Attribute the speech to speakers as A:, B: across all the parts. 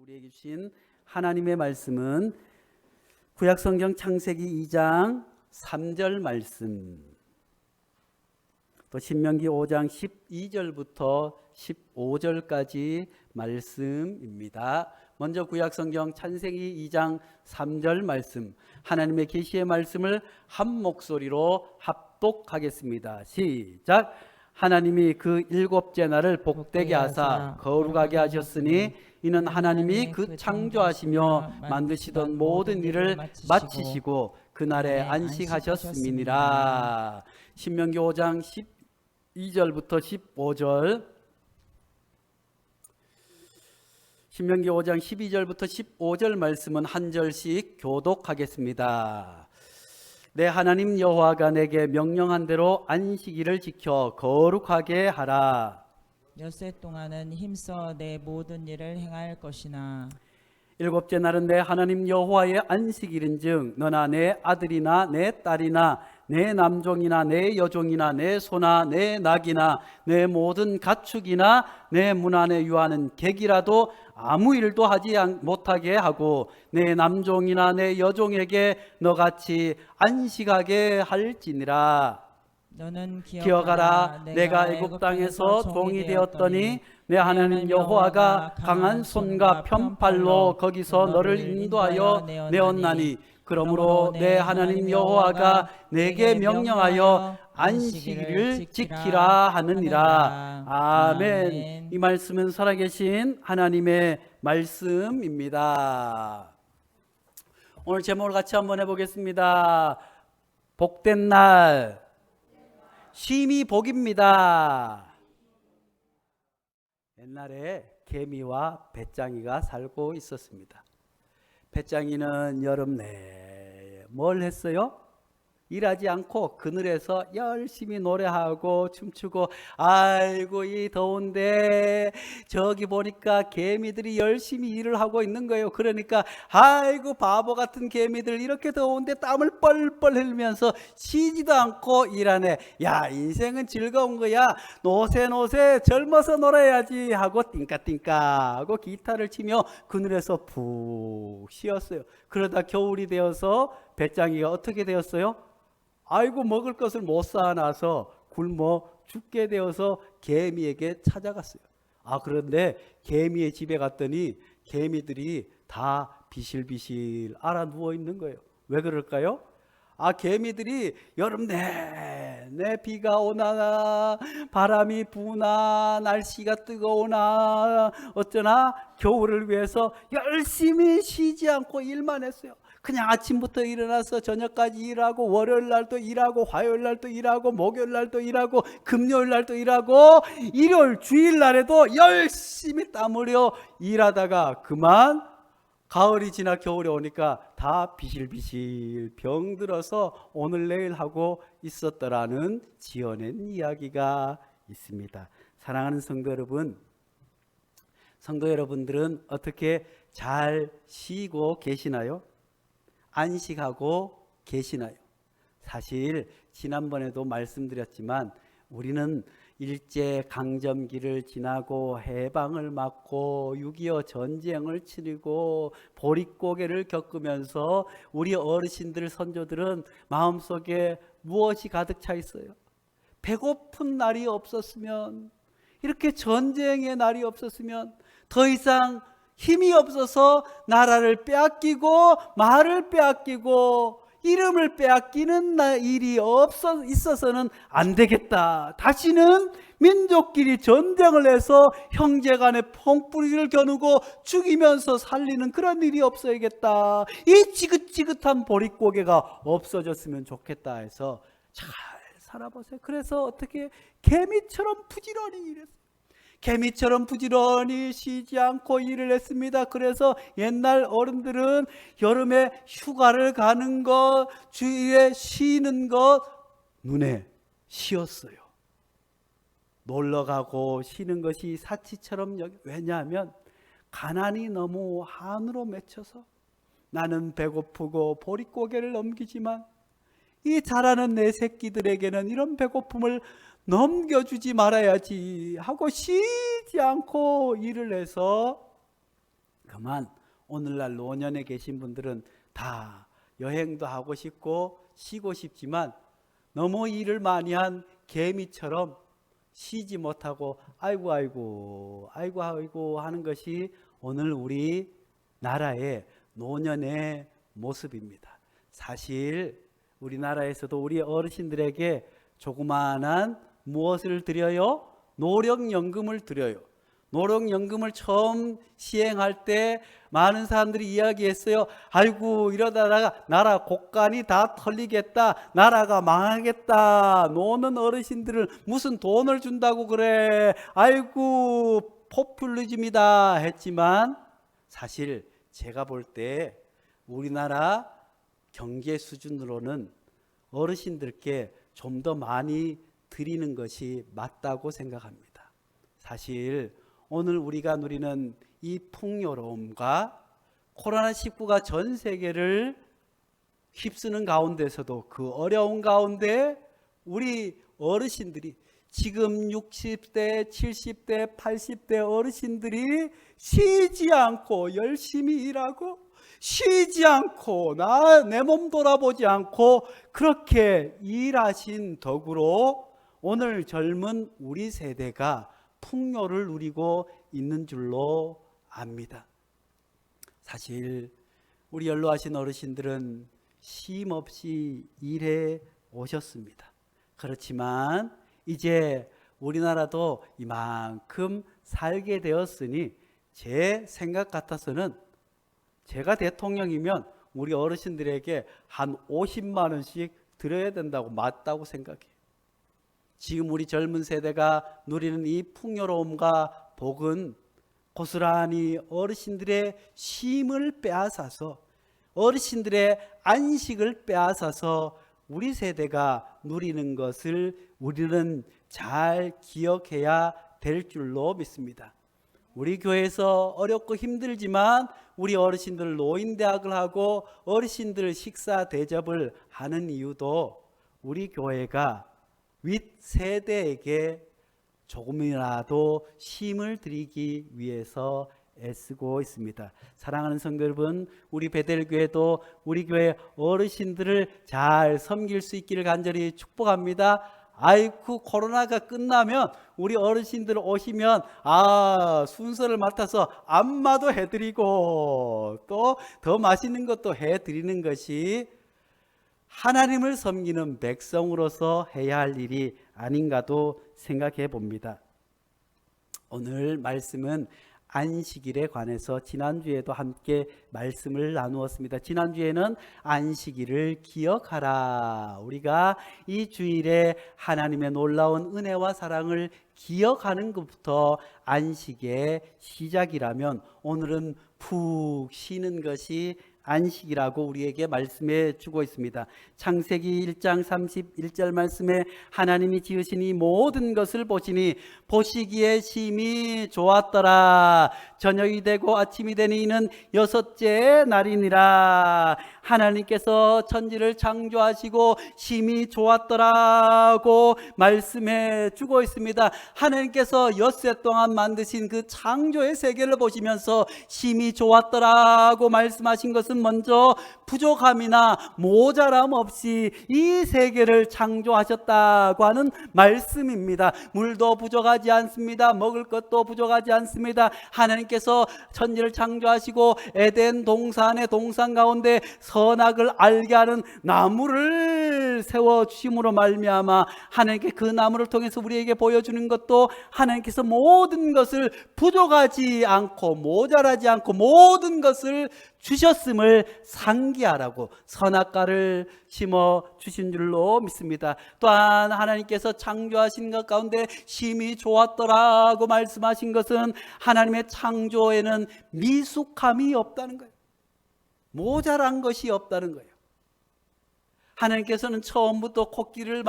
A: 우리에게 주신 하나님의 말씀은 구약성경 창세기 2장 3절 말씀, 또 신명기 5장 12절부터 15절까지 말씀입니다. 먼저 구약성경 창세기 2장 3절 말씀, 하나님의 계시의 말씀을 한 목소리로 합독하겠습니다. 시작. 하나님이 그 일곱째 날을 복되게 하사 거룩하게 하셨으니 이는 하나님이 그 창조하시며 만드시던 모든 일을 마치시고 그날에 안식하셨음이니라. 신명기 5장 12절부터 15절, 신명기 5장 12절부터 15절 말씀은 한 절씩 교독하겠습니다. 내 하나님 여호와가 내게 명령한 대로 안식일을 지켜 거룩하게 하라.
B: 엿새 동안은 힘써 내 모든 일을 행할 것이나
A: 일곱째 날은 내 하나님 여호와의 안식일인즉 너나 내 아들이나 내 딸이나 내 남종이나 내 여종이나 내 소나 내 낙이나 내 모든 가축이나 내 문 안에 유하는 객이라도 아무 일도 하지 못하게 하고 내 남종이나 내 여종에게 너같이 안식하게 할지니라.
B: 너는
A: 기억하라. 내가 애굽 땅에서 종이 되었더니 내 하나님 여호와가 강한 손과 편팔로 거기서 너를 인도하여 내었나니 그러므로 내 하나님 여호와가 내게 명령하여 안식일을 지키라 하느니라. 아멘. 이 말씀은 살아계신 하나님의 말씀입니다. 오늘 제목을 같이 한번 해보겠습니다. 복된 날, 쉼이 복입니다. 옛날에 개미와 배짱이가 살고 있었습니다. 배짱이는 여름 내에 뭘 했어요? 일하지 않고 그늘에서 열심히 노래하고 춤추고, 아이고 이 더운데 저기 보니까 개미들이 열심히 일을 하고 있는 거예요. 그러니까 아이고 바보 같은 개미들 이렇게 더운데 땀을 뻘뻘 흘리면서 쉬지도 않고 일하네. 야, 인생은 즐거운 거야. 노세 젊어서 놀아야지 하고 띵까띵까 하고 기타를 치며 그늘에서 푹 쉬었어요. 그러다 겨울이 되어서 배짱이가 어떻게 되었어요? 아이고 먹을 것을 못 쌓아놔서 굶어 죽게 되어서 개미에게 찾아갔어요. 그런데 개미의 집에 갔더니 개미들이 다 비실비실 알아 누워 있는 거예요. 왜 그럴까요? 개미들이 여름 내내 비가 오나 바람이 부나 날씨가 뜨거우나 어쩌나 겨울을 위해서 열심히 쉬지 않고 일만 했어요. 그냥 아침부터 일어나서 저녁까지 일하고, 월요일 날도 일하고, 화요일 날도 일하고, 목요일 날도 일하고, 금요일 날도 일하고, 일요일 주일 날에도 열심히 땀 흘려 일하다가 그만 가을이 지나 겨울이 오니까 다 비실비실 병들어서 오늘 내일 하고 있었더라는 지어낸 이야기가 있습니다. 사랑하는 성도 여러분, 성도 여러분들은 어떻게 잘 쉬고 계시나요? 안식하고 계시나요? 사실 지난번에도 말씀드렸지만 우리는 일제강점기를 지나고 해방을 맞고 6.25 전쟁을 치르고 보릿고개를 겪으면서 우리 어르신들 선조들은 마음속에 무엇이 가득 차 있어요? 배고픈 날이 없었으면, 이렇게 전쟁의 날이 없었으면 더 이상 힘이 없어서 나라를 빼앗기고 말을 빼앗기고 이름을 빼앗기는 일이 있어서는 안 되겠다. 다시는 민족끼리 전쟁을 해서 형제간에 펑뿌리를 겨누고 죽이면서 살리는 그런 일이 없어야겠다. 이 지긋지긋한 보릿고개가 없어졌으면 좋겠다 해서 잘 살아보세요. 그래서 어떻게 개미처럼 부지런히 일했어요. 개미처럼 부지런히 쉬지 않고 일을 했습니다. 그래서 옛날 어른들은 여름에 휴가를 가는 것, 주일에 쉬는 것 눈에 씌었어요. 놀러 가고 쉬는 것이 사치처럼 왜냐하면 가난이 너무 한으로 맺혀서 나는 배고프고 보릿고개를 넘기지만 이 자라는 내 새끼들에게는 이런 배고픔을 넘겨주지 말아야지 하고 쉬지 않고 일을 해서 그 다만 오늘날 노년에 계신 분들은 다 여행도 하고 싶고 쉬고 싶지만 너무 일을 많이 한 개미처럼 쉬지 못하고 아이고 하는 것이 오늘 우리 나라의 노년의 모습입니다. 사실 우리나라에서도 우리 어르신들에게 조그마한 무엇을 드려요? 노령연금을 드려요. 노령연금을 처음 시행할 때 많은 사람들이 이야기했어요. 아이고 이러다가 나라 곳간이 다 털리겠다. 나라가 망하겠다. 노는 어르신들을 무슨 돈을 준다고 그래. 아이고 포퓰리즘이다 했지만 사실 제가 볼 때 우리나라 경제 수준으로는 어르신들께 좀 더 많이 드리는 것이 맞다고 생각합니다. 사실 오늘 우리가 누리는 이 풍요로움과 코로나19가 전 세계를 휩쓰는 가운데서도 그 어려운 가운데 우리 어르신들이 지금 60대, 70대, 80대 어르신들이 쉬지 않고 열심히 일하고 쉬지 않고 내 몸 돌아보지 않고 그렇게 일하신 덕으로 오늘 젊은 우리 세대가 풍요를 누리고 있는 줄로 압니다. 사실 우리 연로하신 어르신들은 쉼 없이 일해 오셨습니다. 그렇지만 이제 우리나라도 이만큼 살게 되었으니 제 생각 같아서는 제가 대통령이면 우리 어르신들에게 한 50만 원씩 드려야 된다고 맞다고 생각해요. 지금 우리 젊은 세대가 누리는 이 풍요로움과 복은 고스란히 어르신들의 쉼을 빼앗아서 어르신들의 안식을 빼앗아서 우리 세대가 누리는 것을 우리는 잘 기억해야 될 줄로 믿습니다. 우리 교회에서 어렵고 힘들지만 우리 어르신들 노인대학을 하고 어르신들 식사 대접을 하는 이유도 우리 교회가 윗세대에게 조금이라도 쉼을 드리기 위해서 애쓰고 있습니다. 사랑하는 성도 여러분, 우리 베델교회도 우리 교회 어르신들을 잘 섬길 수 있기를 간절히 축복합니다. 아이쿠 코로나가 끝나면 우리 어르신들 오시면 순서를 맡아서 안마도 해드리고 또 더 맛있는 것도 해드리는 것이 하나님을 섬기는 백성으로서 해야 할 일이 아닌가도 생각해 봅니다. 오늘 말씀은 안식일에 관해서 지난주에도 함께 말씀을 나누었습니다. 지난주에는 안식일을 기억하라. 우리가 이 주일에 하나님의 놀라운 은혜와 사랑을 기억하는 것부터 안식의 시작이라면 오늘은 푹 쉬는 것이 안식이라고 우리에게 말씀해 주고 있습니다. 창세기 1장 31절 말씀에 하나님이 지으신 이 모든 것을 보시니 보시기에 심히 좋았더라. 저녁이 되고 아침이 되니 이는 여섯째 날이니라. 하나님께서 천지를 창조하시고 심히 좋았더라고 말씀해 주고 있습니다. 하나님께서 엿새 동안 만드신 그 창조의 세계를 보시면서 심히 좋았더라고 말씀하신 것은 먼저 부족함이나 모자람 없이 이 세계를 창조하셨다고 하는 말씀입니다. 물도 부족하지 않습니다. 먹을 것도 부족하지 않습니다. 하나님께서 천지를 창조하시고 에덴 동산의 동산 가운데 선악을 알게 하는 나무를 세워주심으로 말미암아 하나님께 그 나무를 통해서 우리에게 보여주는 것도 하나님께서 모든 것을 부족하지 않고 모자라지 않고 모든 것을 주셨음을 상기하라고 선악과를 심어 주신 줄로 믿습니다. 또한 하나님께서 창조하신 것 가운데 심히 좋았더라고 말씀하신 것은 하나님의 창조에는 미숙함이 없다는 거예요. 모자란 것이 없다는 거예요. 하나님께서는 처음부터 코끼리를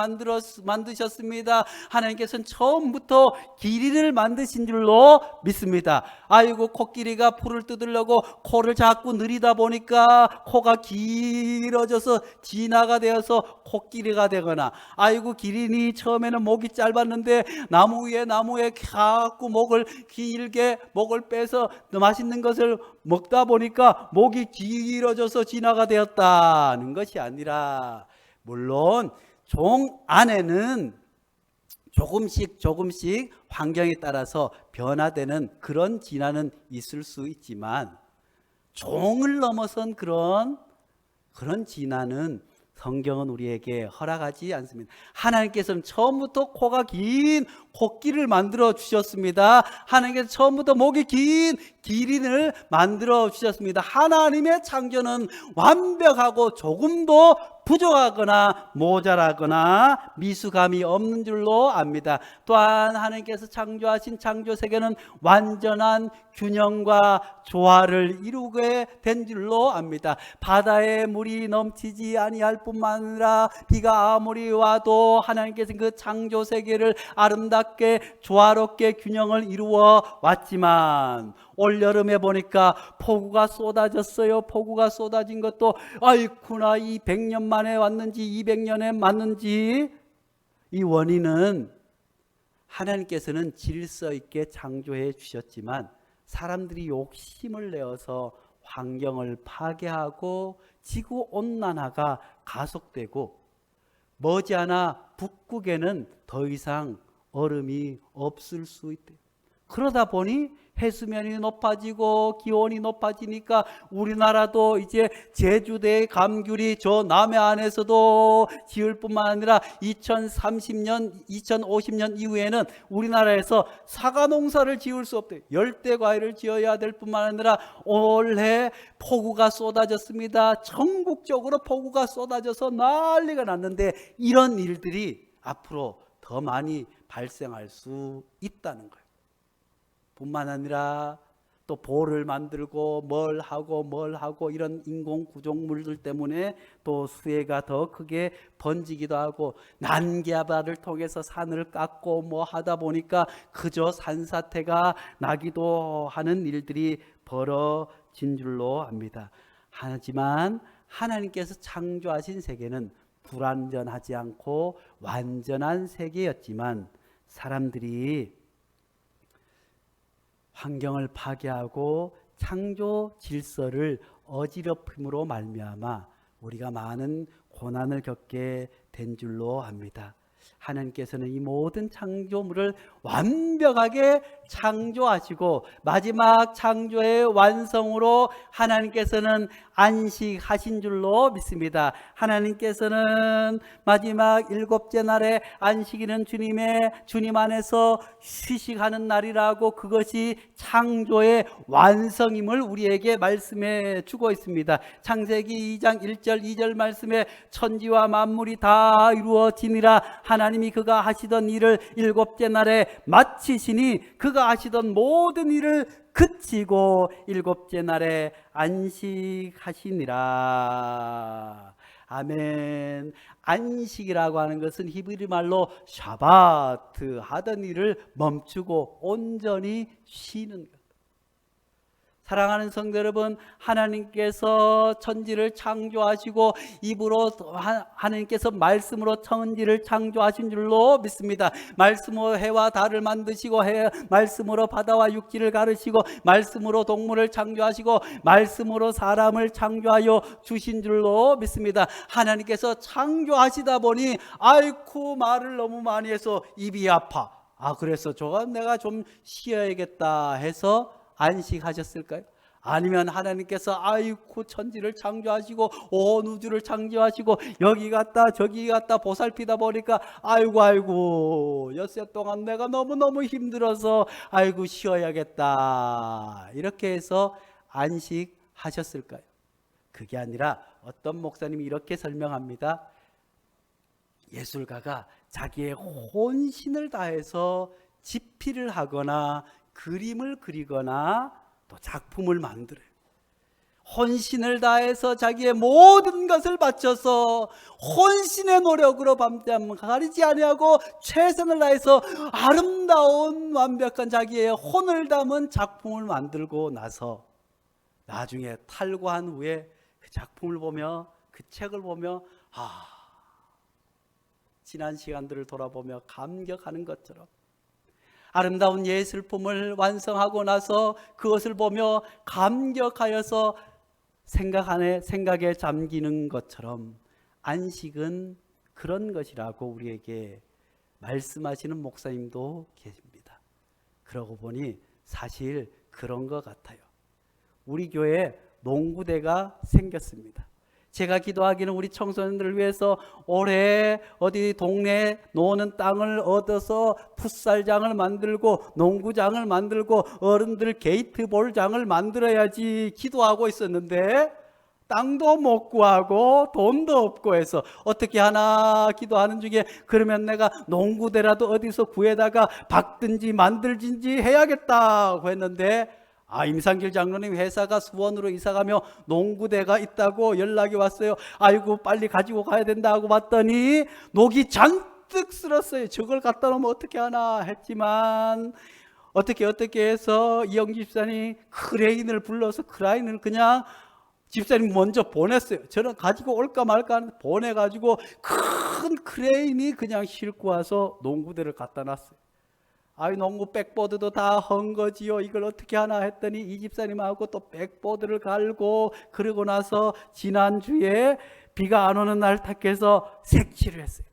A: 만드셨습니다. 하나님께서는 처음부터 길이를 만드신 줄로 믿습니다. 아이고 코끼리가 풀을 뜯으려고 코를 자꾸 늘이다 보니까 코가 길어져서 진화가 되어서 코끼리가 되거나 아이고 기린이 처음에는 목이 짧았는데 나무에 자꾸 목을 길게 목을 빼서 맛있는 것을 먹다 보니까 목이 길어져서 진화가 되었다는 것이 아니라, 물론 종 안에는 조금씩 환경에 따라서 변화되는 그런 진화는 있을 수 있지만, 종을 넘어선 그런 진화는 성경은 우리에게 허락하지 않습니다. 하나님께서는 처음부터 코가 긴 코끼리를 만들어 주셨습니다. 하나님께서 처음부터 목이 긴 기린을 만들어 주셨습니다. 하나님의 창조는 완벽하고 조금도 부족하거나 모자라거나 미숙함이 없는 줄로 압니다. 또한 하나님께서 창조하신 창조 세계는 완전한 균형과 조화를 이루게 된 줄로 압니다. 바다에 물이 넘치지 아니할 뿐만 아니라 비가 아무리 와도 하나님께서 그 창조 세계를 아름답게 조화롭게 균형을 이루어 왔지만, 올여름에 보니까 폭우가 쏟아졌어요. 폭우가 쏟아진 것도 아이쿠나 이 100년 만에 왔는지 200년에 맞는지, 이 원인은 하나님께서는 질서 있게 창조해 주셨지만 사람들이 욕심을 내어서 환경을 파괴하고 지구온난화가 가속되고, 머지않아 북극에는 더 이상 얼음이 없을 수 있대요. 그러다 보니 해수면이 높아지고 기온이 높아지니까 우리나라도 이제 제주대의 감귤이 저 남해안에서도 지을 뿐만 아니라 2030년, 2050년 이후에는 우리나라에서 사과 농사를 지을 수 없대요. 열대 과일을 지어야 될 뿐만 아니라 올해 폭우가 쏟아졌습니다. 전국적으로 폭우가 쏟아져서 난리가 났는데, 이런 일들이 앞으로 더 많이 발생할 수 있다는 거예요. 뿐만 아니라 또 볼을 만들고 뭘 하고 이런 인공 구조물들 때문에 또 수해가 더 크게 번지기도 하고, 난개발을 통해서 산을 깎고 뭐 하다 보니까 그저 산사태가 나기도 하는 일들이 벌어진 줄로 압니다. 하지만 하나님께서 창조하신 세계는 불완전하지 않고 완전한 세계였지만, 사람들이 환경을 파괴하고 창조 질서를 어지럽힘으로 말미암아 우리가 많은 고난을 겪게 된 줄로 압니다. 하나님께서는 이 모든 창조물을 완벽하게 창조하시고 마지막 창조의 완성으로 하나님께서는 안식하신 줄로 믿습니다. 하나님께서는 마지막 일곱째 날에 안식일은 주님 안에서 휴식하는 날이라고, 그것이 창조의 완성임을 우리에게 말씀해 주고 있습니다. 창세기 2장 1절 2절 말씀에 천지와 만물이 다 이루어지니라, 하나님이 그가 하시던 일을 일곱째 날에 마치시니 그가 하시던 모든 일을 그치고 일곱째 날에 안식하시니라. 아멘. 안식이라고 하는 것은 히브리 말로 샤바트, 하던 일을 멈추고 온전히 쉬는 것. 사랑하는 성도 여러분, 하나님께서 천지를 창조하시고 입으로 하나님께서 말씀으로 천지를 창조하신 줄로 믿습니다. 말씀으로 해와 달을 만드시고 말씀으로 바다와 육지를 가르시고 말씀으로 동물을 창조하시고 말씀으로 사람을 창조하여 주신 줄로 믿습니다. 하나님께서 창조하시다 보니 아이쿠 말을 너무 많이 해서 입이 아파. 그래서 내가 좀 쉬어야겠다 해서 안식하셨을까요? 아니면 하나님께서 아이고 천지를 창조하시고 온 우주를 창조하시고 여기 갔다 저기 갔다 보살피다 보니까 아이고 엿새 동안 내가 너무너무 힘들어서 아이고 쉬어야겠다 이렇게 해서 안식하셨을까요? 그게 아니라 어떤 목사님이 이렇게 설명합니다. 예술가가 자기의 혼신을 다해서 집필을 하거나 그림을 그리거나 또 작품을 만들어요. 혼신을 다해서 자기의 모든 것을 바쳐서 혼신의 노력으로 밤잠 가리지 아니하고 최선을 다해서 아름다운 완벽한 자기의 혼을 담은 작품을 만들고 나서 나중에 탈고한 후에 그 작품을 보며 그 책을 보며 지난 시간들을 돌아보며 감격하는 것처럼 아름다운 예술품을 완성하고 나서 그것을 보며 감격하여서 생각에 잠기는 것처럼 안식은 그런 것이라고 우리에게 말씀하시는 목사님도 계십니다. 그러고 보니 사실 그런 것 같아요. 우리 교회에 농구대가 생겼습니다. 제가 기도하기는 우리 청소년들을 위해서 올해 어디 동네 노는 땅을 얻어서 풋살장을 만들고 농구장을 만들고 어른들 게이트볼장을 만들어야지 기도하고 있었는데 땅도 못 구하고 돈도 없고 해서 어떻게 하나 기도하는 중에 그러면 내가 농구대라도 어디서 구해다가 박든지 만들든지 해야겠다고 했는데 임상길 장로님 회사가 수원으로 이사가며 농구대가 있다고 연락이 왔어요. 아이고 빨리 가지고 가야 된다고 봤더니 녹이 잔뜩 쓸었어요. 저걸 갖다 놓으면 어떻게 하나 했지만 어떻게 해서 이영기 집사님 크레인을 불러서 크레인을 그냥 집사님 먼저 보냈어요. 저는 가지고 올까 말까 하는데 보내가지고 큰 크레인이 그냥 싣고 와서 농구대를 갖다 놨어요. 농구 백보드도 다 헝거지요. 이걸 어떻게 하나 했더니 이 집사님하고 또 백보드를 갈고 그러고 나서 지난주에 비가 안 오는 날 탁해서 색칠을 했어요.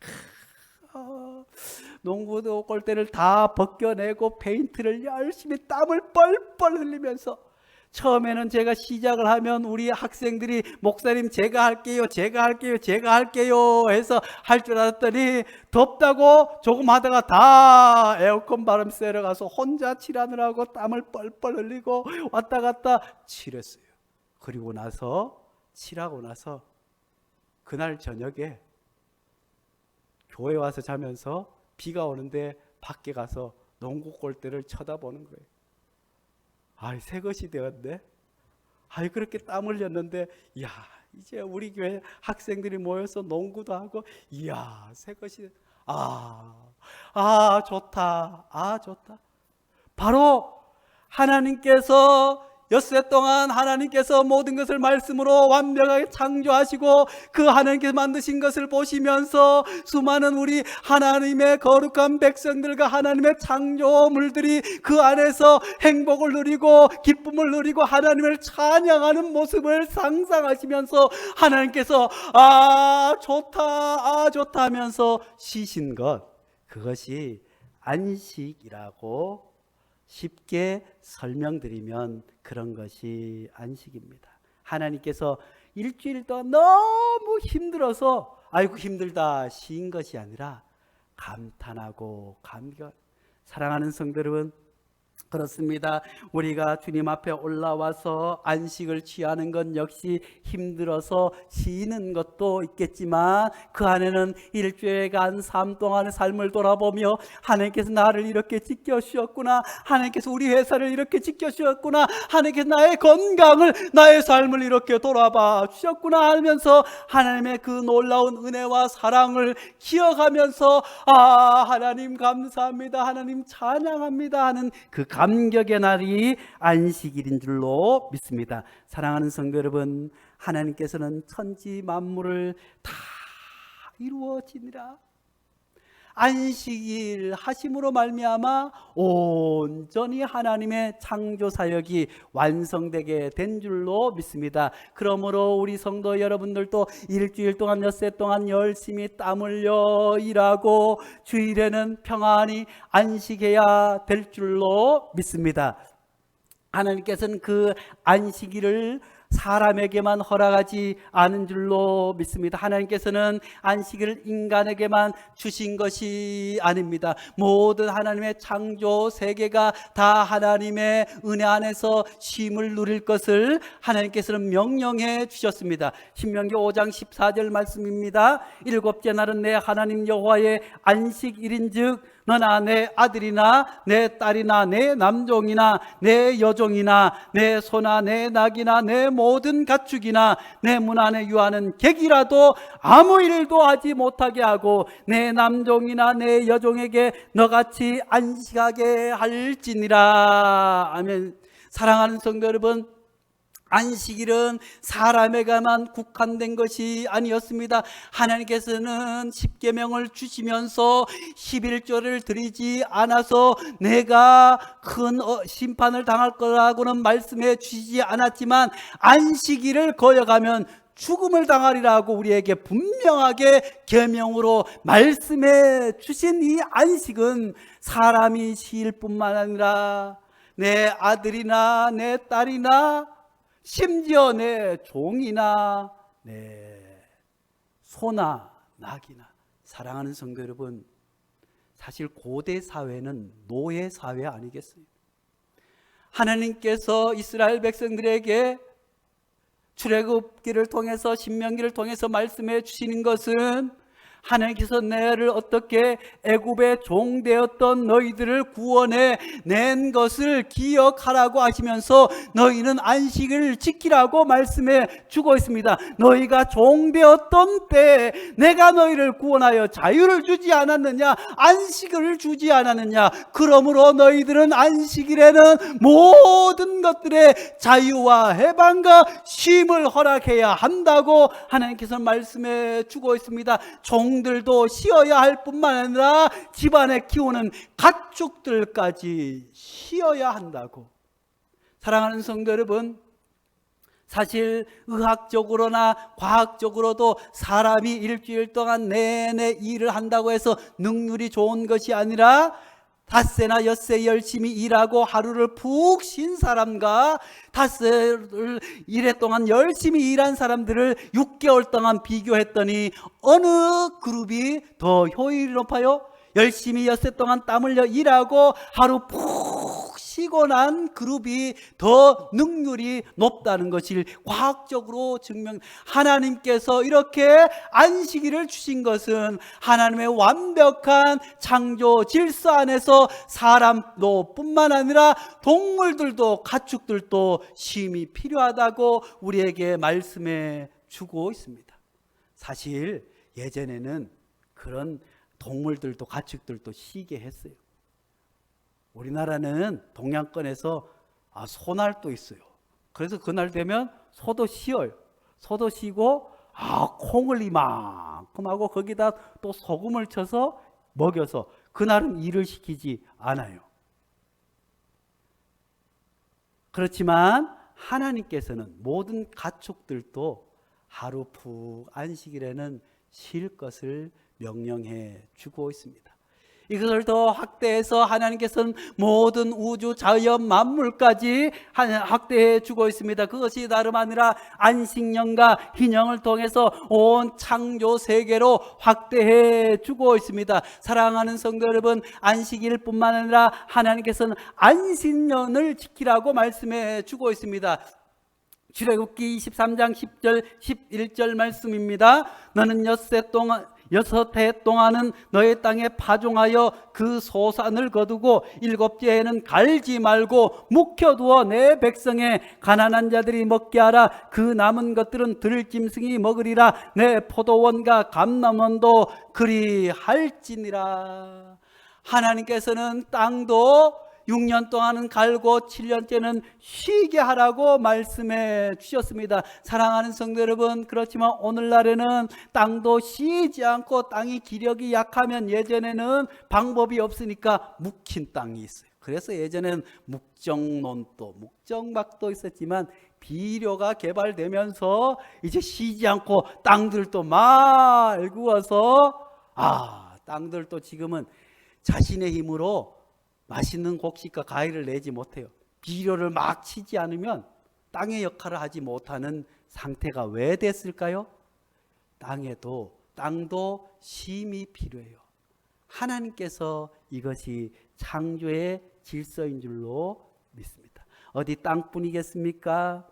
A: 농구도 골대를 다 벗겨내고 페인트를 열심히 땀을 뻘뻘 흘리면서 처음에는 제가 시작을 하면 우리 학생들이 목사님 제가 할게요 해서 할 줄 알았더니 덥다고 조금 하다가 다 에어컨 바람 쐬러 가서 혼자 칠하느라고 땀을 뻘뻘 흘리고 왔다 갔다 칠했어요. 그리고 나서 칠하고 나서 그날 저녁에 교회 와서 자면서 비가 오는데 밖에 가서 농구 골대를 쳐다보는 거예요. 새 것이 되었네. 그렇게 땀 흘렸는데, 이제 우리 교회 학생들이 모여서 농구도 하고, 새 것이, 좋다. 바로 하나님께서 엿새 동안 하나님께서 모든 것을 말씀으로 완벽하게 창조하시고 그 하나님께서 만드신 것을 보시면서 수많은 우리 하나님의 거룩한 백성들과 하나님의 창조물들이 그 안에서 행복을 누리고 기쁨을 누리고 하나님을 찬양하는 모습을 상상하시면서 하나님께서 좋다 하면서 쉬신 것, 그것이 안식이라고 쉽게 설명드리면 그런 것이 안식입니다. 하나님께서 일주일 동안 너무 힘들어서 힘들다 쉰 것이 아니라 감탄하고 감격. 사랑하는 성도 여러분, 그렇습니다. 우리가 주님 앞에 올라와서 안식을 취하는 건 역시 힘들어서 쉬는 것도 있겠지만 그 안에는 일주일간 삶 동안의 삶을 돌아보며 하나님께서 나를 이렇게 지켜주셨구나, 하나님께서 우리 회사를 이렇게 지켜주셨구나, 하나님께서 나의 건강을 나의 삶을 이렇게 돌아봐 주셨구나 하면서 하나님의 그 놀라운 은혜와 사랑을 기억하면서 하나님 감사합니다, 하나님 찬양합니다 하는 그 감격의 날이 안식일인 줄로 믿습니다. 사랑하는 성도 여러분, 하나님께서는 천지 만물을 다 이루어지니라 안식일 하심으로 말미암아 온전히 하나님의 창조 사역이 완성되게 된 줄로 믿습니다. 그러므로 우리 성도 여러분들도 일주일 동안 엿새 동안 열심히 땀 흘려 일하고 주일에는 평안히 안식해야 될 줄로 믿습니다. 하나님께서는 그 안식일을 사람에게만 허락하지 않은 줄로 믿습니다. 하나님께서는 안식일을 인간에게만 주신 것이 아닙니다. 모든 하나님의 창조 세계가 다 하나님의 은혜 안에서 쉼을 누릴 것을 하나님께서는 명령해 주셨습니다. 신명기 5장 14절 말씀입니다. 일곱째 날은 내 하나님 여호와의 안식일인즉 너나 내 아들이나 내 딸이나 내 남종이나 내 여종이나 내 소나 내 낙이나 내 모든 가축이나 내 문 안에 유하는 객이라도 아무 일도 하지 못하게 하고 내 남종이나 내 여종에게 너같이 안식하게 할지니라. 아멘. 사랑하는 성도 여러분, 안식일은 사람에게만 국한된 것이 아니었습니다. 하나님께서는 십계명을 주시면서 11조를 드리지 않아서 내가 큰 심판을 당할 거라고는 말씀해 주시지 않았지만 안식일을 거역하면 죽음을 당하리라고 우리에게 분명하게 계명으로 말씀해 주신 이 안식은 사람이 쉴 뿐만 아니라 내 아들이나 내 딸이나 심지어 내 종이나 내 소나 낙이나, 사랑하는 성도 여러분, 사실 고대 사회는 노예 사회 아니겠어요? 하나님께서 이스라엘 백성들에게 출애굽기를 통해서 신명기를 통해서 말씀해 주시는 것은 하나님께서 너를 어떻게 애굽의 종 되었던 너희들을 구원해 낸 것을 기억하라고 하시면서 너희는 안식을 지키라고 말씀해 주고 있습니다. 너희가 종 되었던 때에 내가 너희를 구원하여 자유를 주지 않았느냐, 안식을 주지 않았느냐. 그러므로 너희들은 안식일에는 모든 것들의 자유와 해방과 쉼을 허락해야 한다고 하나님께서 말씀해 주고 있습니다. 종들도 쉬어야 할 뿐만 아니라 집안에 키우는 가축들까지 쉬어야 한다고. 사랑하는 성도 여러분, 사실 의학적으로나 과학적으로도 사람이 일주일 동안 내내 일을 한다고 해서 능률이 좋은 것이 아니라 닷새나 엿새 열심히 일하고 하루를 푹 쉰 사람과 닷새를 1회 동안 열심히 일한 사람들을 6개월 동안 비교했더니 어느 그룹이 더 효율이 높아요? 열심히 엿새 동안 땀 흘려 일하고 하루 푹 쉬고 난 그룹이 더 능률이 높다는 것을 과학적으로 증명. 하나님께서 이렇게 안식일을 주신 것은 하나님의 완벽한 창조 질서 안에서 사람도 뿐만 아니라 동물들도 가축들도 쉼이 필요하다고 우리에게 말씀해 주고 있습니다. 사실 예전에는 그런 동물들도 가축들도 쉬게 했어요. 우리나라는 동양권에서 소날도 있어요. 그래서 그날 되면 소도 쉬어요. 소도 쉬고 콩을 이만큼 하고 거기다 또 소금을 쳐서 먹여서 그날은 일을 시키지 않아요. 그렇지만 하나님께서는 모든 가축들도 하루 푹 안식일에는 쉴 것을 명령해 주고 있습니다. 이것을 더 확대해서 하나님께서는 모든 우주 자연 만물까지 확대해 주고 있습니다. 그것이 다름 아니라 안식년과 희년을 통해서 온 창조 세계로 확대해 주고 있습니다. 사랑하는 성도 여러분, 안식일 뿐만 아니라 하나님께서는 안식년을 지키라고 말씀해 주고 있습니다. 출애굽기 23장 10절 11절 말씀입니다. 너는 여섯 해 동안은 너의 땅에 파종하여 그 소산을 거두고 7째에는 갈지 말고 묵혀두어 내 백성의 가난한 자들이 먹게 하라. 그 남은 것들은 들짐승이 먹으리라. 내 포도원과 감람원도 그리할지니라. 하나님께서는 땅도 6년 동안은 갈고 7년째는 쉬게 하라고 말씀해 주셨습니다. 사랑하는 성도 여러분, 그렇지만 오늘날에는 땅도 쉬지 않고 땅이 기력이 약하면 예전에는 방법이 없으니까 묵힌 땅이 있어요. 그래서 예전에는 묵정논도, 묵정박도 있었지만 비료가 개발되면서 이제 쉬지 않고 땅들도 막 구워서 땅들도 지금은 자신의 힘으로 맛있는 곡식과 과일을 내지 못해요. 비료를 막 치지 않으면 땅의 역할을 하지 못하는 상태가 왜 됐을까요? 땅도 쉼이 필요해요. 하나님께서 이것이 창조의 질서인 줄로 믿습니다. 어디 땅뿐이겠습니까?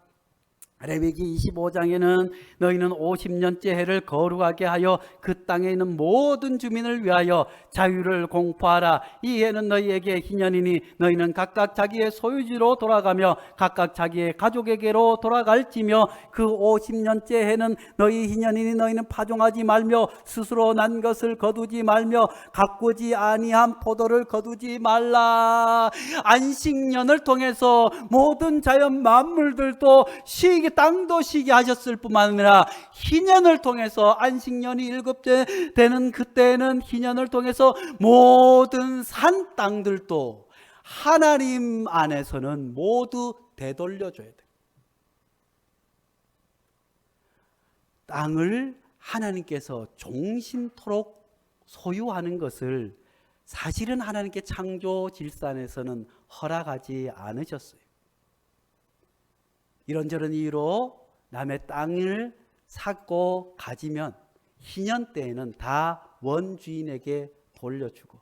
A: 레위기 25장에는 너희는 50년째 해를 거룩하게 하여 그 땅에 있는 모든 주민을 위하여 자유를 공포하라. 이 해는 너희에게 희년이니 너희는 각각 자기의 소유지로 돌아가며 각각 자기의 가족에게로 돌아갈지며 그 50년째 해는 너희 희년이니 너희는 파종하지 말며 스스로 난 것을 거두지 말며 가꾸지 아니한 포도를 거두지 말라. 안식년을 통해서 모든 자연 만물들도 쉬게, 땅도 쉬게 하셨을 뿐만 아니라 희년을 통해서 안식년이 7째 되는 그때에는 희년을 통해서 모든 산 땅들도 하나님 안에서는 모두 되돌려줘야 돼. 땅을 하나님께서 종신토록 소유하는 것을 사실은 하나님께 창조 질서에서는 허락하지 않으셨어요. 이런저런 이유로 남의 땅을 샀고 가지면 희년 때에는 다 원주인에게 돌려주고,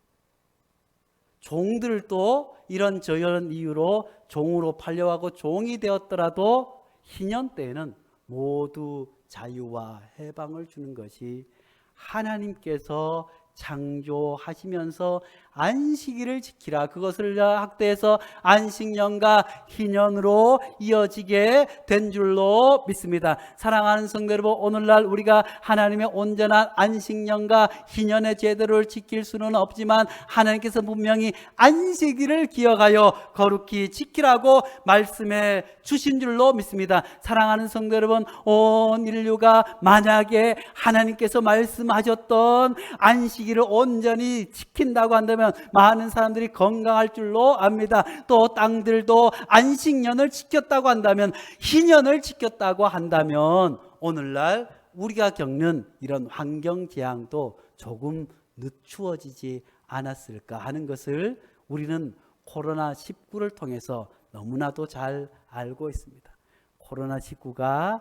A: 종들도 이런저런 이유로 종으로 팔려가고 종이 되었더라도 희년 때에는 모두 자유와 해방을 주는 것이 하나님께서 창조하시면서 안식일을 지키라, 그것을 확대해서 안식년과 희년으로 이어지게 된 줄로 믿습니다. 사랑하는 성도 여러분, 오늘날 우리가 하나님의 온전한 안식년과 희년의 제도를 지킬 수는 없지만 하나님께서 분명히 안식일을 기억하여 거룩히 지키라고 말씀해 주신 줄로 믿습니다. 사랑하는 성도 여러분, 온 인류가 만약에 하나님께서 말씀하셨던 안식일을 온전히 지킨다고 한다면 많은 사람들이 건강할 줄로 압니다. 또 땅들도 안식년을 지켰다고 한다면, 희년을 지켰다고 한다면 오늘날 우리가 겪는 이런 환경 재앙도 조금 늦추어지지 않았을까 하는 것을 우리는 코로나19를 통해서 너무나도 잘 알고 있습니다. 코로나19가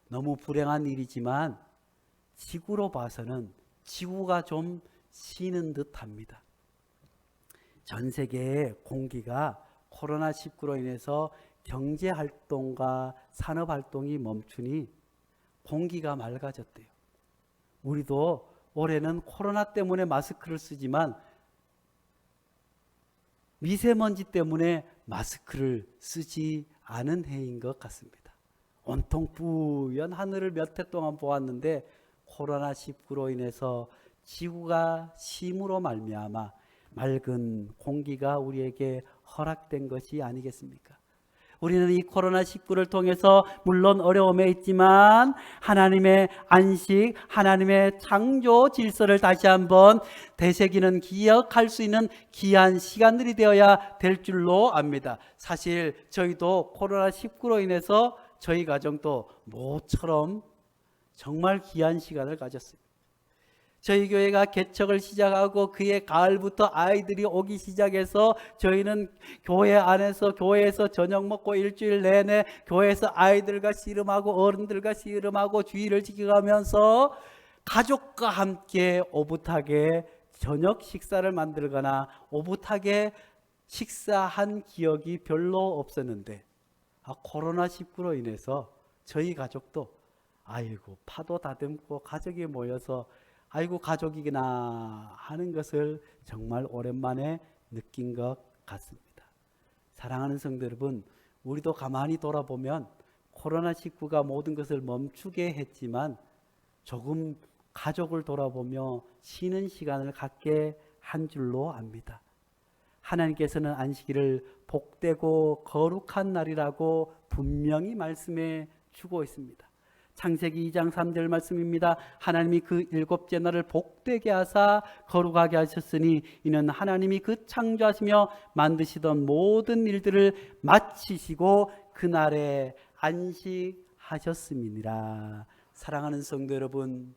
A: 너무 불행한 일이지만 지구로 봐서는 지구가 좀 쉬는 듯합니다. 전 세계의 공기가 코로나19로 인해서 경제활동과 산업활동이 멈추니 공기가 맑아졌대요. 우리도 올해는 코로나 때문에 마스크를 쓰지만 미세먼지 때문에 마스크를 쓰지 않은 해인 것 같습니다. 온통 뿌연 하늘을 몇 해 동안 보았는데 코로나19로 인해서 지구가 쉼으로 말미암아 맑은 공기가 우리에게 허락된 것이 아니겠습니까? 우리는 이 코로나19를 통해서 물론 어려움에 있지만 하나님의 안식, 하나님의 창조 질서를 다시 한번 되새기는, 기억할 수 있는 귀한 시간들이 되어야 될 줄로 압니다. 사실 저희도 코로나19로 인해서 저희 가정도 모처럼 정말 귀한 시간을 가졌습니다. 저희 교회가 개척을 시작하고 그해 가을부터 아이들이 오기 시작해서 저희는 교회 안에서, 교회에서 저녁 먹고 일주일 내내 교회에서 아이들과 씨름하고 어른들과 씨름하고 주의를 지켜가면서 가족과 함께 오붓하게 저녁 식사를 만들거나 오붓하게 식사한 기억이 별로 없었는데 코로나19로 인해서 저희 가족도 아이고 파도 다듬고 가족이 모여서 아이고 가족이구나 하는 것을 정말 오랜만에 느낀 것 같습니다. 사랑하는 성도 여러분, 우리도 가만히 돌아보면 코로나19가 모든 것을 멈추게 했지만 조금 가족을 돌아보며 쉬는 시간을 갖게 한 줄로 압니다. 하나님께서는 안식일을 복되고 거룩한 날이라고 분명히 말씀해 주고 있습니다. 창세기 2장 3절 말씀입니다. 하나님이 그 7째 날을 복되게 하사 거룩하게 하셨으니 이는 하나님이 그 창조하시며 만드시던 모든 일들을 마치시고 그날에 안식하셨음이니라. 사랑하는 성도 여러분,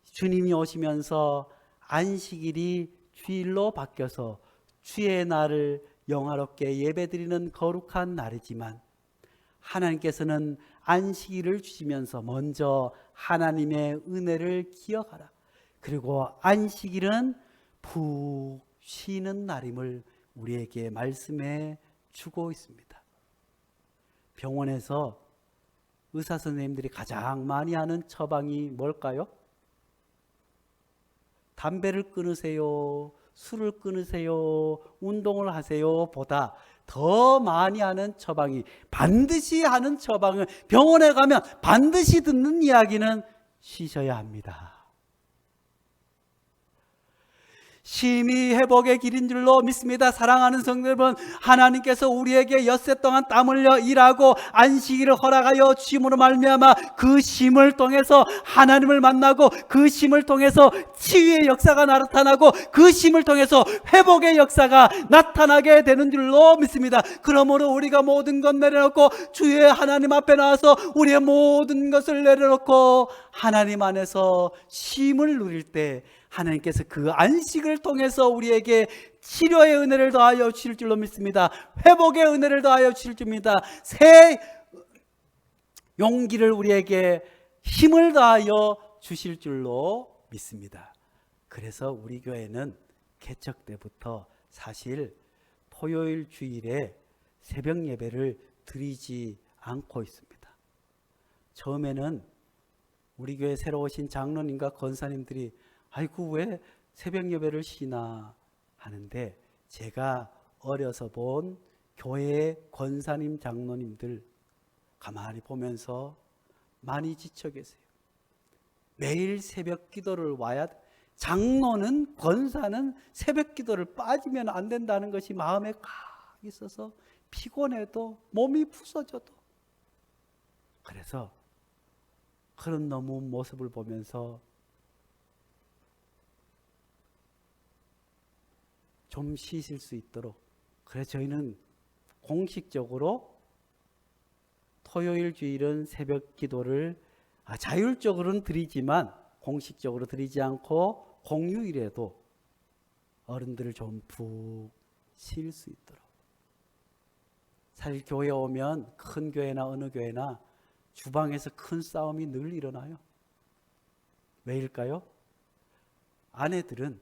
A: 주님이 오시면서 안식일이 주일로 바뀌어서 주의 날을 영화롭게 예배드리는 거룩한 날이지만 하나님께서는 안식일을 주시면서 먼저 하나님의 은혜를 기억하라. 그리고 안식일은 푹 쉬는 날임을 우리에게 말씀해 주고 있습니다. 병원에서 의사 선생님들이 가장 많이 하는 처방이 뭘까요? 담배를 끊으세요, 술을 끊으세요, 운동을 하세요 보다 더 많이 하는 처방이, 반드시 하는 처방을, 병원에 가면 반드시 듣는 이야기는 쉬셔야 합니다. 쉼이 회복의 길인 줄로 믿습니다. 사랑하는 성도 여러분, 하나님께서 우리에게 엿새 동안 땀 흘려 일하고 안식일을 허락하여 주심으로 말미암아 그 쉼을 통해서 하나님을 만나고, 그 쉼을 통해서 치유의 역사가 나타나고, 그 쉼을 통해서 회복의 역사가 나타나게 되는 줄로 믿습니다. 그러므로 우리가 모든 것 내려놓고 주의 하나님 앞에 나와서 우리의 모든 것을 내려놓고 하나님 안에서 쉼을 누릴 때 하나님께서 그 안식을 통해서 우리에게 치료의 은혜를 더하여 주실 줄로 믿습니다. 회복의 은혜를 더하여 주실 줄입니다. 새 용기를, 우리에게 힘을 더하여 주실 줄로 믿습니다. 그래서 우리 교회는 개척 때부터 사실 토요일 주일에 새벽 예배를 드리지 않고 있습니다. 처음에는 우리 교회 새로 오신 장로님과 권사님들이 아이고 왜 새벽 예배를 쉬나 하는데, 제가 어려서 본 교회의 권사님 장로님들 가만히 보면서 많이 지쳐 계세요. 매일 새벽 기도를 와야, 장로는, 권사는 새벽 기도를 빠지면 안 된다는 것이 마음에 가 있어서 피곤해도 몸이 부서져도, 그래서 그런 너무 모습을 보면서 좀 쉬실 수 있도록, 그래서 저희는 공식적으로 토요일 주일은 새벽 기도를 자율적으로는 드리지만 공식적으로 드리지 않고 공휴일에도 어른들을 좀 푹 쉴 수 있도록. 사실 교회 오면 큰 교회나 어느 교회나 주방에서 큰 싸움이 늘 일어나요. 왜일까요? 아내들은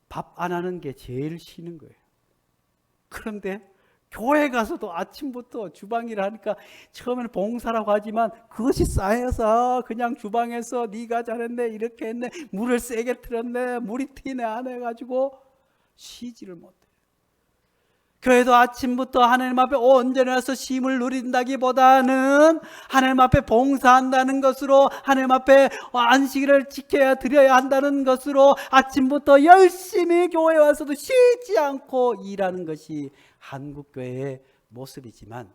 A: 밥 안 하는 게 제일 쉬는 거예요. 그런데 교회 가서도 아침부터 주방일을 하니까 처음에는 봉사라고 하지만 그것이 쌓여서 그냥 주방에서 네가 잘했네, 이렇게 했네, 물을 세게 틀었네, 물이 튀네 안 해가지고 쉬지를 못해요. 교회도 아침부터 하나님 앞에 온전히 와서 쉼을 누린다기보다는 하나님 앞에 봉사한다는 것으로, 하나님 앞에 안식일을 지켜야 드려야 한다는 것으로 아침부터 열심히 교회에 와서도 쉬지 않고 일하는 것이 한국교회의 모습이지만,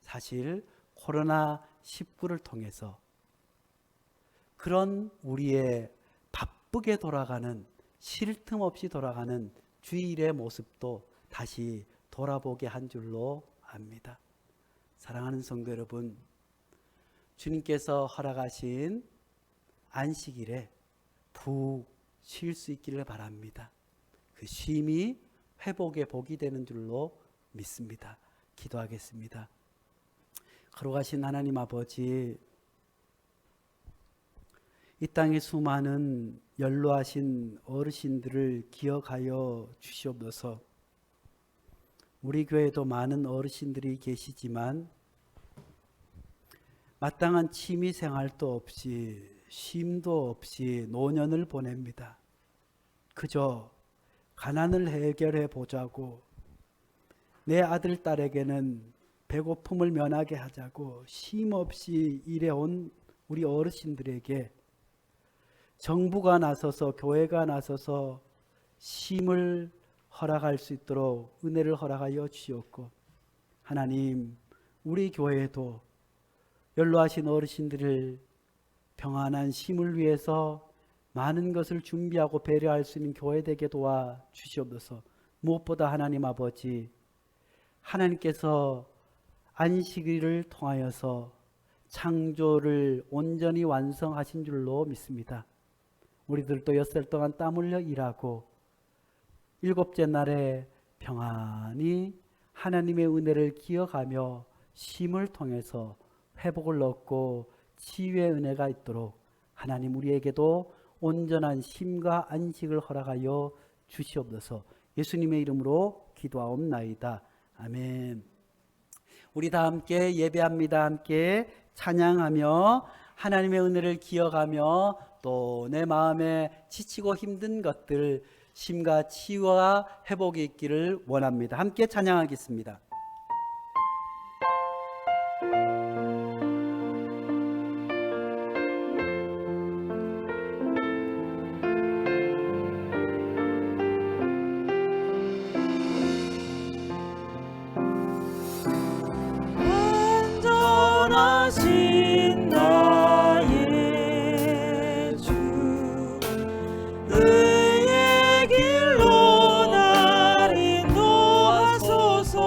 A: 사실 코로나19를 통해서 그런 우리의 바쁘게 돌아가는, 쉴 틈 없이 돌아가는 주일의 모습도 다시 돌아보게 한 줄로 압니다. 사랑하는 성도 여러분, 주님께서 허락하신 안식일에 푹 쉴 수 있기를 바랍니다. 그 쉼이 회복의 복이 되는 줄로 믿습니다. 기도하겠습니다. 거룩하신 하나님 아버지, 이 땅의 수많은 연로하신 어르신들을 기억하여 주시옵소서. 우리 교회도 많은 어르신들이 계시지만 마땅한 취미 생활도 없이 쉼도 없이 노년을 보냅니다. 그저 가난을 해결해 보자고, 내 아들 딸에게는 배고픔을 면하게 하자고 쉼 없이 일해온 우리 어르신들에게 정부가 나서서, 교회가 나서서 쉼을 허락할 수 있도록 은혜를 허락하여 주시옵고, 하나님, 우리 교회에도 연로하신 어르신들을 평안한 쉼을 위해서 많은 것을 준비하고 배려할 수 있는 교회 되게 도와 주시옵소서. 무엇보다 하나님 아버지, 하나님께서 안식일을 통하여서 창조를 온전히 완성하신 줄로 믿습니다. 우리들도 엿새 동안 땀 흘려 일하고 일곱째 날에 평안히 하나님의 은혜를 기억하며 쉼을 통해서 회복을 얻고 치유의 은혜가 있도록 하나님 우리에게도 온전한 쉼과 안식을 허락하여 주시옵소서. 예수님의 이름으로 기도하옵나이다. 아멘. 우리 다 함께 예배합니다. 함께 찬양하며 하나님의 은혜를 기억하며 또 내 마음에 지치고 힘든 것들 심과 치유와 회복이 있기를 원합니다. 함께 찬양하겠습니다.
B: 완전하신 나의 주 의의 길로 날 인도하소서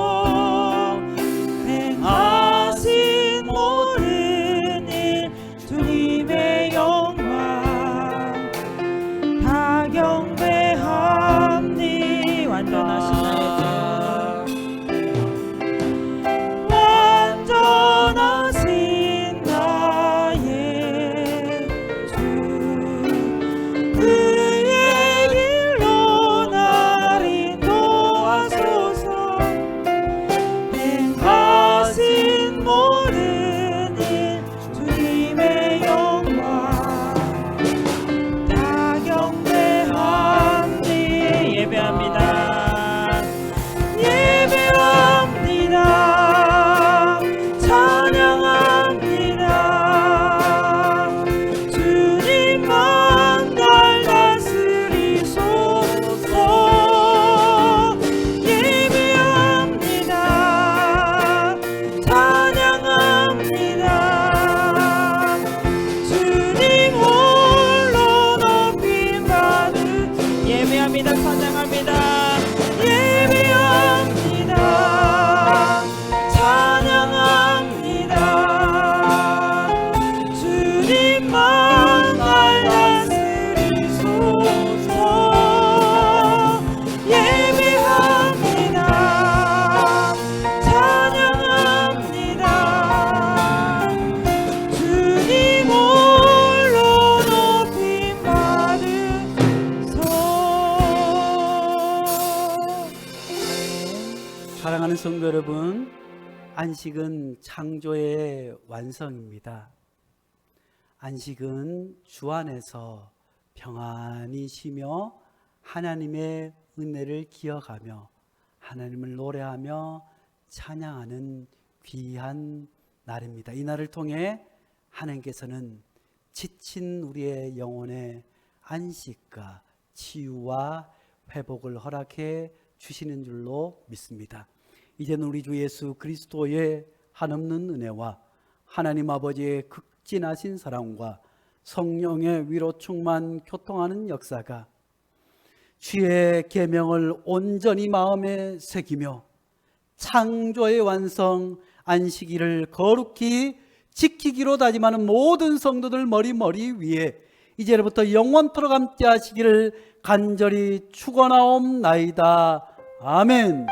B: 행하신 모든 일 주님의 영광 다 경배합니 완전하신 나의 주 완전하신 나의 주 의의 길로 날 인도하소서 행하신 모든 일 주님의 영광 다 경배합니 예배합니다 예배합니다 찬양합니다 주님만 날 다스리소서 예배합니다 찬양합니다 주님 홀로 높임받은 예배합니다 찬양합니다 예배합니다 찬양합니다 주님만 날 다스리소서 예배합니다 찬양합니다 주님 홀로 높임받으소
A: 사랑하는 성도 여러분, 안식은 창조의 완성입니다. 안식은 주 안에서 평안히 쉬며 하나님의 은혜를 기억하며 하나님을 노래하며 찬양하는 귀한 날입니다. 이 날을 통해 하나님께서는 지친 우리의 영혼의 안식과 치유와 회복을 허락해 주시는 줄로 믿습니다. 이제는 우리 주 예수 그리스도의 한없는 은혜와 하나님 아버지의 극진하신 사랑과 성령의 위로 충만 교통하는 역사가 주의 계명을 온전히 마음에 새기며 창조의 완성 안식일을 거룩히 지키기로 다짐하는 모든 성도들 머리 위에 이제부터 영원토록 함께 하시기를 간절히 축원하옵나이다. 아멘.